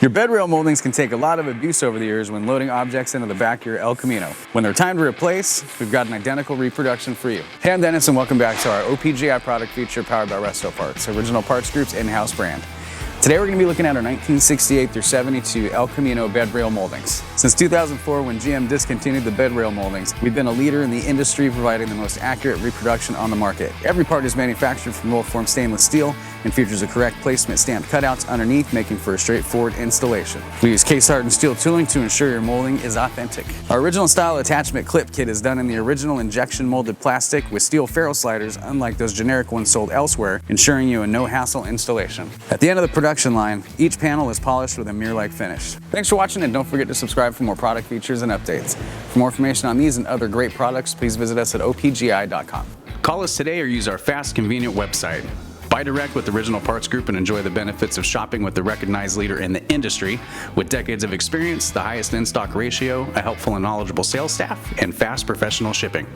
Your bed rail moldings can take a lot of abuse over the years when loading objects into the back of your El Camino. When they're time to replace, we've got an identical reproduction for you. Hey, I'm Dennis and welcome back to our OPGI product feature powered by Resto Parts, Original Parts Group's in-house brand. Today we're going to be looking at our 1968 through 72 El Camino bed rail moldings. Since 2004, when GM discontinued the bed rail moldings, we've been a leader in the industry providing the most accurate reproduction on the market. Every part is manufactured from roll-form stainless steel and features a correct placement stamped cutouts underneath, making for a straightforward installation. We use case-hardened steel tooling to ensure your molding is authentic. Our original style attachment clip kit is done in the original injection molded plastic with steel ferrule sliders, unlike those generic ones sold elsewhere, ensuring you a no-hassle installation. At the end of the production line, each panel is polished with a mirror-like finish. Thanks for watching, and don't forget to subscribe for more product features and updates. For more information on these and other great products, please visit us at OPGI.com. Call us today or use our fast, convenient website. Buy direct with Original Parts Group and enjoy the benefits of shopping with the recognized leader in the industry with decades of experience, the highest in-stock ratio, a helpful and knowledgeable sales staff, and fast professional shipping.